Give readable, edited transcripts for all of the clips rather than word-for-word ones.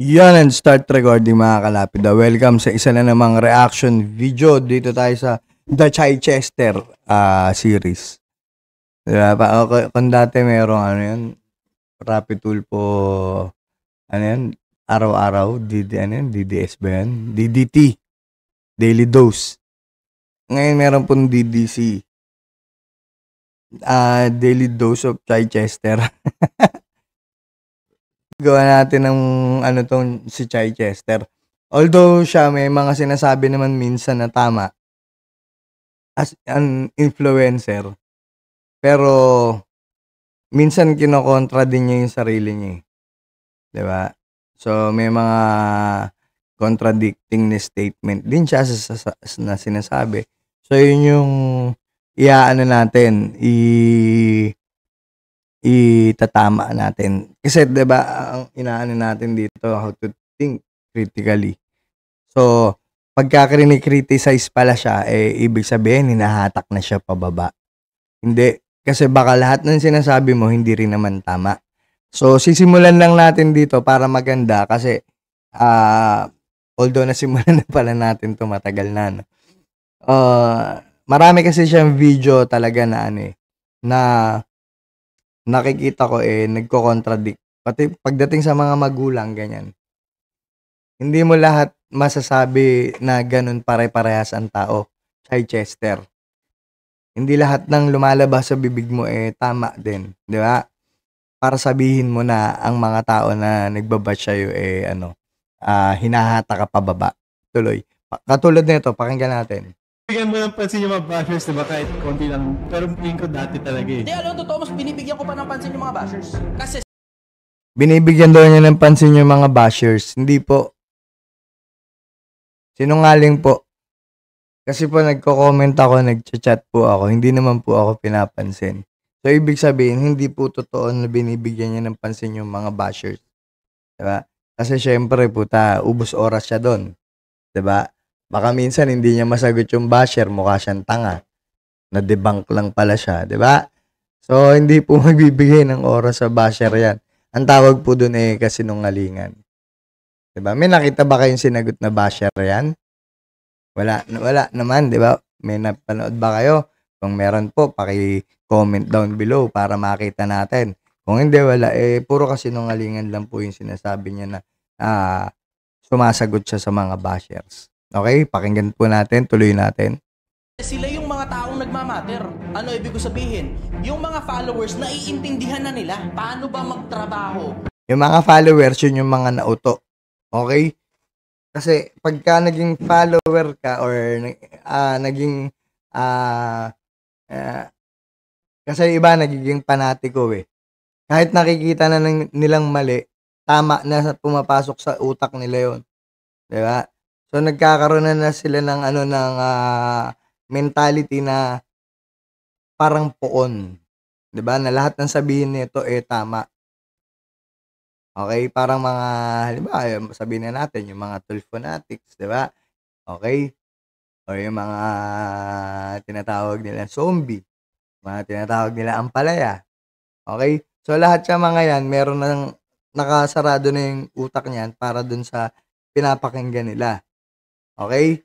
Yan and start recording mga kalapida. Welcome sa isa na namang reaction video. Dito tayo sa The Chichester series. Diba? Kung dati merong ano yan, Rapid Tulpo, ano yan, araw-araw, DDS ba yan? DDT, Daily Dose. Ngayon meron pong DDC, Daily Dose of Chichester. Gawa natin ng ano tong si Chichester. Although siya may mga sinasabi naman minsan na tama as an influencer. Pero minsan kinokontra din niya yung sarili niya. 'Di ba? So may mga contradicting na statement din siya na sinasabi. So yun yung iaano natin, itatama natin. Kasi 'di ba ang inaano natin dito, how to think critically. So pagka criticize pala siya, ibig sabihin hinahatak na siya pababa. Hindi, kasi baka lahat ng sinasabi mo hindi rin naman tama. So sisimulan lang natin dito para maganda kasi although nasimulan na pala natin 'to matagal na. No? Marami kasi siyang video talaga na na nakikita ko nagko-contradict. Pati pagdating sa mga magulang, ganyan. Hindi mo lahat masasabi na ganun pare-parehas ang tao. Chichester. Hindi lahat ng lumalabas sa bibig mo tama din. Di ba? Para sabihin mo na ang mga tao na nagbabash sa'yo hinahata ka pababa. Tuloy. Katulad nito, pakinggan natin. Bigyan mo ng pansin yung mga bashers, diba? Kahit konti lang. Pero tingin ko dati talaga eh. Hindi, alam, totoo, mas binibigyan ko pa ng pansin yung mga bashers. Kasi binibigyan daw niya ng pansin yung mga bashers. Hindi po. Sinungaling po. Kasi po nagko-comment ako, nagchat po ako. Hindi naman po ako pinapansin. So, ibig sabihin, hindi po totoo na binibigyan niya ng pansin yung mga bashers. Diba? Kasi syempre, puta, ubos oras siya doon. Diba? Baka minsan hindi niya masagot yung basher, mukha siyang tanga. Na-debunk lang pala siya, 'di ba? So hindi po magbibigay ng oras sa basher 'yan. Ang tawag po doon kasinungalingan. 'Di ba? May nakita ba kayong sinagot na basher 'yan? Wala naman, 'di ba? May napanood ba kayo? Kung meron po, paki-comment down below para makita natin. Kung hindi, wala puro kasinungalingan lang po yung sinasabi niya na sumasagot siya sa mga bashers. Okay, pakinggan po natin, tuloy natin. sila yung mga taong nagmamatter. Ano ibig ko sabihin? Yung mga followers, naiintindihan na nila paano ba magtrabaho. Yung mga followers, yun yung mga nauto. Okay? Kasi pagka naging follower ka or naging kasi iba nagiging panatiko Kahit nakikita na nilang mali, tama na pumapasok sa utak nila yon. 'Di ba? So nagkakaroon na sila ng mentality na parang poon. 'Di ba? Na lahat ng sabihin nito tama. Okay, parang mga halimbawa, sabihin na natin yung mga tool fanatics, 'di ba? Okay? O yung mga tinatawag nila zombie, mga tinatawag nila ampalaya. Okay? So lahat sa mga 'yan, meron nang nakasarado na yung utak niyan para dun sa pinapakinggan nila. Okay?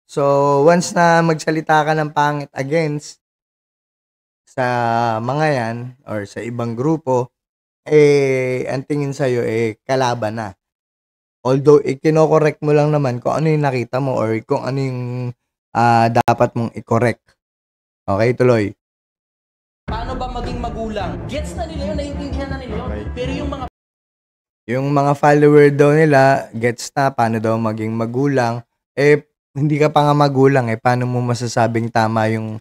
So, once na magsalita ka ng pangit against sa mga yan or sa ibang grupo, ang tingin sa'yo kalaban na. Although, kino-correct mo lang naman kung ano yung nakita mo or kung ano yung dapat mong i-correct. Okay, tuloy. Paano ba maging magulang? Gets na nila yun, naiintindihan na nila yun. Okay. Pero yung mga follower daw nila, gets na paano daw maging magulang. Hindi ka pa nga magulang paano mo masasabing tama yung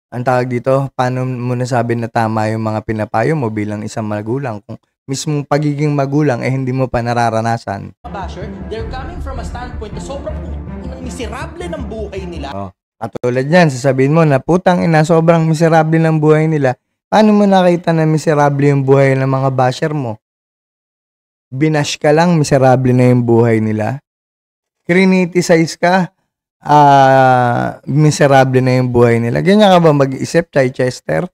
ang tawag dito, paano mo nasabi na tama yung mga pinapayo mo bilang isang magulang kung mismong pagiging magulang hindi mo pa nararanasan. mga basher, they're coming from a standpoint na sobrang miserable ng buhay nila. Katulad yan, sasabihin mo na putang ina, sobrang miserable ng buhay nila. Paano mo nakita na miserable yung buhay ng mga basher mo? Binash ka lang, miserable na yung buhay nila. Criticize ka, miserable na yung buhay nila. Ganyan ka ba mag-isip, Chichester?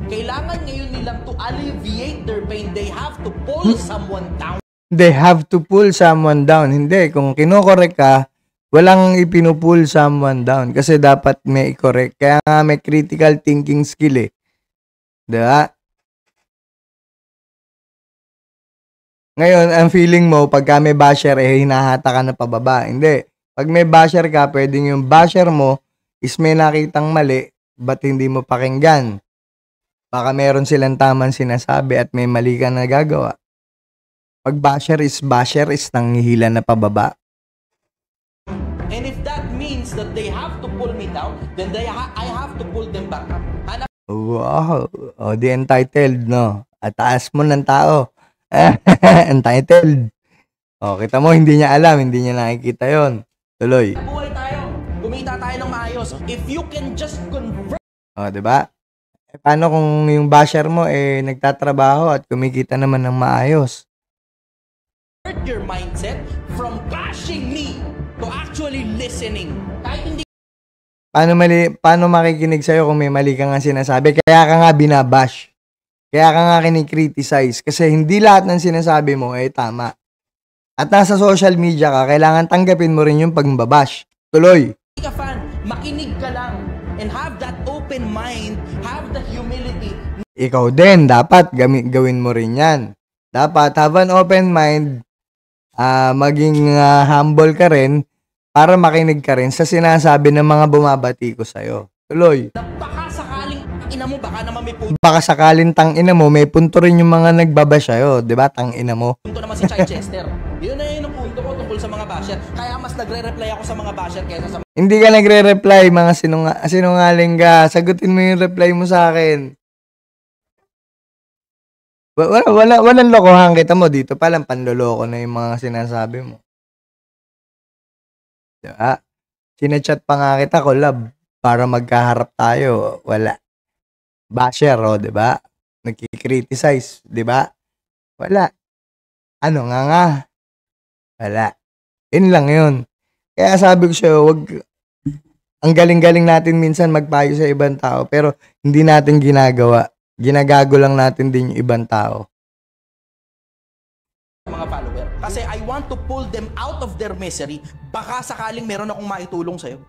Kailangan ngayon nilang to alleviate their pain, they have to pull someone down. they have to pull someone down. Hindi, kung kinokorek ka, walang ipinupull someone down kasi dapat may i-correct. Kaya nga may critical thinking skill eh. Diba? Ngayon, ang feeling mo, pagka may basher, hinahata ka na pababa. Hindi. Pag may basher ka, pwedeng yung basher mo is may nakitang mali, ba't hindi mo pakinggan? Baka meron silang tamang sinasabi at may mali ka na gagawa. Pag basher is nanghihila na pababa. And if that means that they have to pull me down, then I have to pull them back up. Wow. O, di entitled, no? At taas mo ng tao. Entitled. O, kita mo, hindi niya alam, hindi niya nakikita yon. Tuloy. Buhay tayo. Kumita tayo ng maayos. If you can just convert O, diba? E, paano kung yung basher mo nagtatrabaho at kumikita naman ng maayos? your mindset from bashing me to actually listening. Kahit hindi Paano makikinig sa'yo kung may mali ka nga sinasabi? Kaya ka nga binabash. Kaya ka nga kinikriticize. Kasi hindi lahat ng sinasabi mo tama. At nasa social media ka, kailangan tanggapin mo rin yung pagbabash. Tuloy. ka fan, makinig ka lang and have that open mind, have the humility. Ikaw din, dapat gawin mo rin yan. Dapat have an open mind, maging humble ka rin, para makinig ka rin sa sinasabi ng mga bumabati ko sa'yo. Tuloy. Baka sakaling ina mo, baka naman may punto Baka sakaling tangina mo, may punto rin yung mga nagbabash sa'yo. Diba? Tangina mo. naman si Chichester. Yun na yun ang punto ko tungkol sa mga basher. Kaya mas nagre-reply ako sa mga basher kaysa sa Hindi ka nagre-reply, mga sinungaling ka. Sagutin mo yung reply mo sa akin. Walang lokohan kita mo. Dito palang panloloko na yung mga sinasabi mo. Diba? Sinachat pa nga kita, collab, para magkaharap tayo. Wala. Basher, diba? Nagkikriticize, diba? Wala. Ano nga? Wala. Yun lang yun. Kaya sabi ko sa'yo, ang galing-galing natin minsan magpayo sa ibang tao, pero hindi natin ginagawa. Ginagago lang natin din yung ibang tao. mga follower. Kasi I want to pull them out of their misery. Baka sakaling meron akong maitulong sa'yo.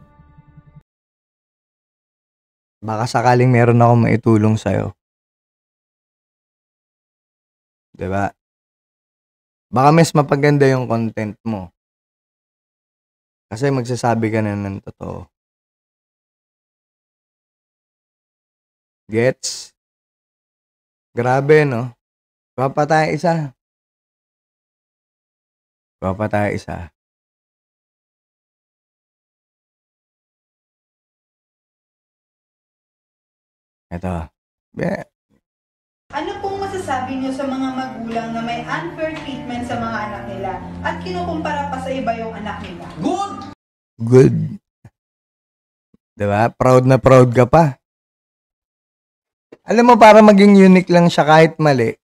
Baka sakaling meron akong maitulong sa'yo. Diba? Baka mas mapaganda yung content mo. Kasi magsasabi ka na ng totoo. Gets? Grabe, no? Kuha pa tayo isa. Ito. Ano pong masasabi niyo sa mga magulang na may unfair treatment sa mga anak nila at kinukumpara pa sa iba yung anak nila? Good. Diba? Proud na proud ka pa. Alam mo, para maging unique lang siya kahit mali.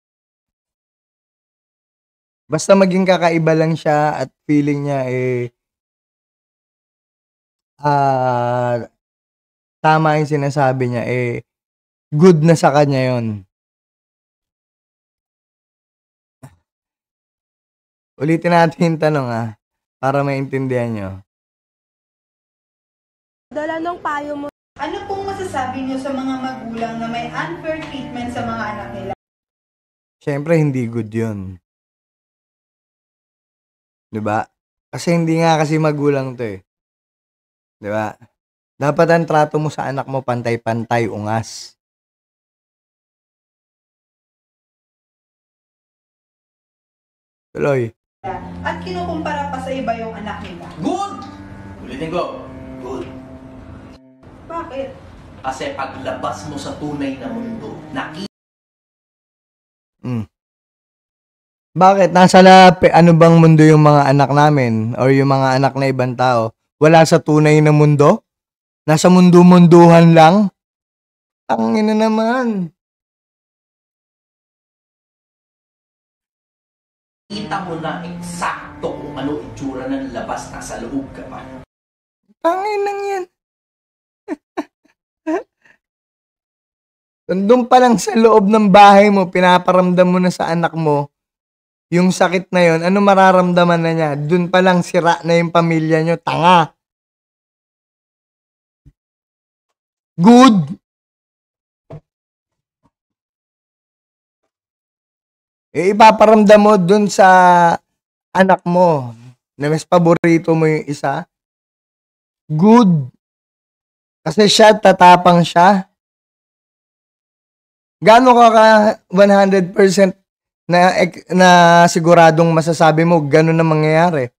Basta maging kakaiba lang siya at feeling niya tama yung sinasabi niya, good na sa kanya yon. Ulitin natin yung tanong para maintindihan nyo. Dala nung payo mo. Ano pong masasabi niyo sa mga magulang na may unfair treatment sa mga anak nila? Siyempre, hindi good yun. Diba? Kasi hindi nga kasi magulang to Diba? Dapat ang trato mo sa anak mo pantay-pantay, ungas. Tuloy. At kinukumpara pa sa iba yung anak nila? Good! Ulitin ko. Good. Bakit? Kasi paglabas mo sa tunay na mundo, Bakit? Nasa ano bang mundo yung mga anak namin or yung mga anak na ibang tao? Wala sa tunay na mundo? Nasa mundo-munduhan lang? Ang ina naman. kita mo na eksakto kung ano itsura ng labas, nasa loob ka pa. Tanginang yan. Doon pa lang sa loob ng bahay mo, pinaparamdam mo na sa anak mo yung sakit na yun, ano mararamdaman na niya? Dun pa lang sira na yung pamilya nyo. Tanga. Good. Ipaparamdam mo dun sa anak mo na mas paborito mo yung isa. Good. Kasi siya, tatapang siya. Gaano ka 100% na siguradong masasabi mo gano'n na mangyayari?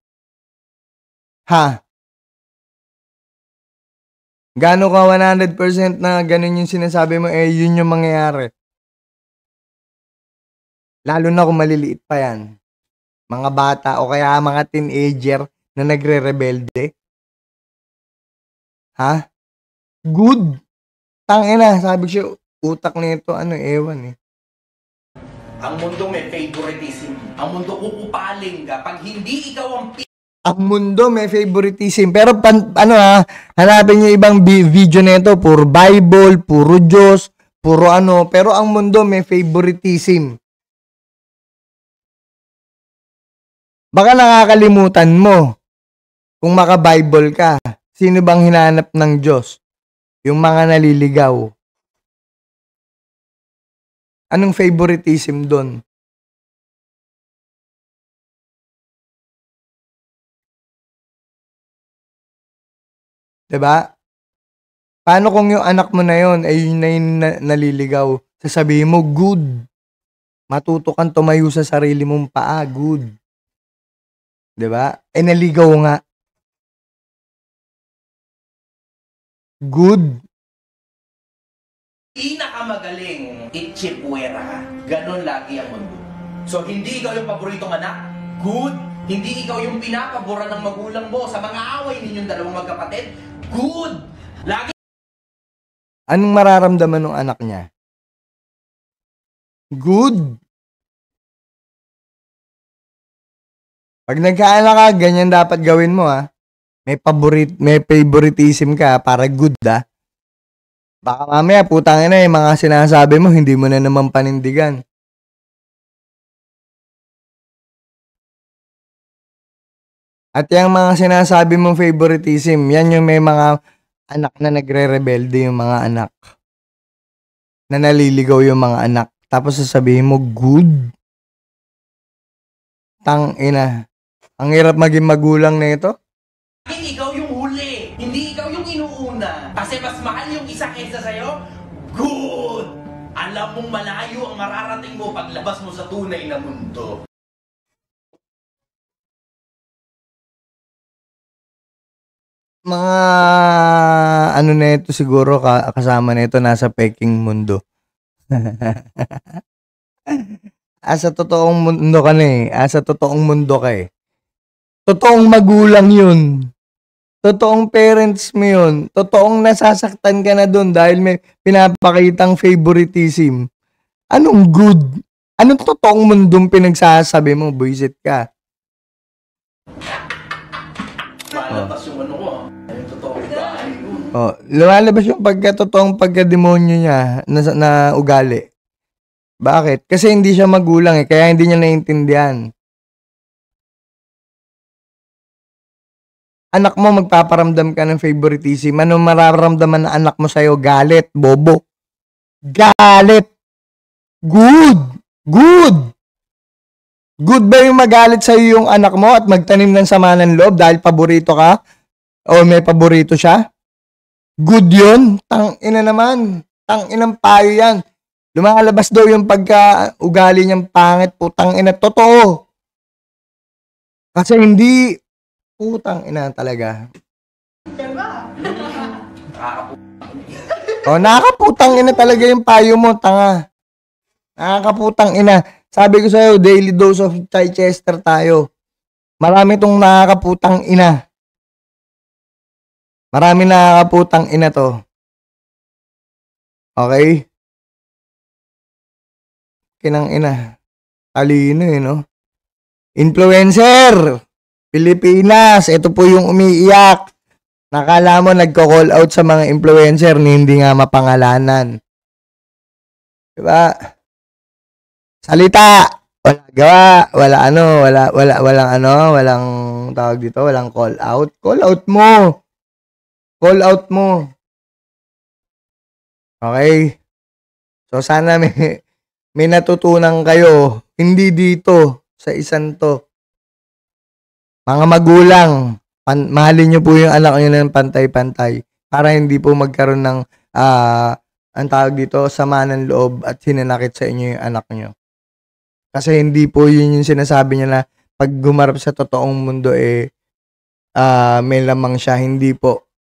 Ha? Gaano ka 100% na gano'n yung sinasabi mo, yun yung mangyayari? Lalo na kung maliliit pa yan. Mga bata o kaya mga teenager na nagre-rebelde. Ha? Good. Tangina, sabi siya, utak nito, ewan eh. Ang mundo may favoritism. Ang mundo kukupaling ka pag hindi ikaw ang Ang mundo may favoritism. Pero hanapin niyo ibang video nito, puro Bible, puro Diyos, puro pero ang mundo may favoritism. Baka nakakalimutan mo kung maka-Bible ka. Sino bang hinahanap ng Diyos? Yung mga naliligaw. Anong favoritism doon? Diba? Paano kung yung anak mo na yun, yun na yung naliligaw? Sasabihin mo, good. Matuto kang tumayo sa sarili mong paa, good. Diba? Naligaw nga. Good. pinakamagaling itchipuera ka. Ganon lagi ang mundo. So, hindi ikaw yung paboritong anak? Good. Hindi ikaw yung pinapabura ng magulang mo sa mga away ninyong dalawang magkapatid? Good. Lagi. Anong mararamdaman ng anak niya? Good. Pag nagkaanak ka, ganyan dapat gawin mo, ha? May favoritism ka para good, ha? Baka mamaya, putangin na, yung mga sinasabi mo, hindi mo na naman panindigan. At yung mga sinasabi mong favoritism, yan yung may mga anak na nagre-rebelde, yung mga anak. Na naliligaw yung mga anak. Tapos sasabihin mo, good. Tangina. Ang hirap maging magulang na ito. Hindi ikaw yung huli. Hindi ikaw yung inuuna. Kasi mas mahal yung isa kaysa sa'yo. Good! Alam mong malayo ang mararating mo paglabas mo sa tunay na mundo. Mga ano na ito siguro kasama na ito nasa peking mundo. Asa totoong mundo ka na eh. Asa totoong mundo ka eh. Totoong magulang yun. Totoong parents mo yun. Totoong nasasaktan ka na dun dahil may pinapakitang favoritism. Anong good? Anong totoong mundong pinagsasabi mo? Buisit ka. Malabas yung ano ko. Yung totoong bahay ko. Oh, lumalabas yung totoong pagka-demonyo niya na ugali. Bakit? Kasi hindi siya magulang eh, kaya hindi niya naiintindihan. Anak mo magpaparamdam ka ng favoritism. Ano mararamdaman na anak mo sa'yo? Galit, bobo. Galit. Good. Good. Good ba yung magalit sa'yo yung anak mo at magtanim ng sama ng loob dahil paborito ka? O may paborito siya? Good yun? Tangina naman. Tanginang payo yan. Lumalabas daw yung pagka-ugali niyang pangit. Putang ina. Totoo. Kasi hindi... Putang ina talaga. Oh, nakakaputang ina talaga yung payo mo, tanga. Nakakaputang ina. Sabi ko sa'yo, daily dose of Chichester tayo. Marami tong nakakaputang ina. Marami nakakaputang ina to. Okay? Kinang ina. Talino eh, no? Influencer! Pilipinas, ito po yung umiiyak. Nakala mo nagko-call out sa mga influencer ni hindi nga mapangalanan. Diba? Salita! Wala gawa, walang tawag dito, walang call out. Call out mo. Call out mo. Okay? So, sana may natutunan kayo. Hindi dito, sa isang to. Mga magulang, mahalin nyo po yung anak nyo ng pantay-pantay para hindi po magkaroon ng, ang tawag dito, sama ng loob at hinanakit sa inyo yung anak nyo. Kasi hindi po yun yung sinasabi niya na pag gumarap sa totoong mundo may lamang siya. Hindi po.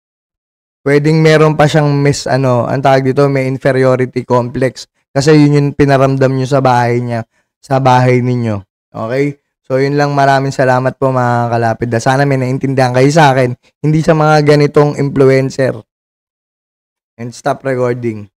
Pwedeng meron pa siyang ang tawag dito, may inferiority complex. Kasi yun yung pinaramdam nyo sa bahay niya, sa bahay ninyo. Okay? So, yun lang. Maraming salamat po mga kalapid. Sana may naintindihan kayo sa akin. Hindi sa mga ganitong influencer. And stop recording.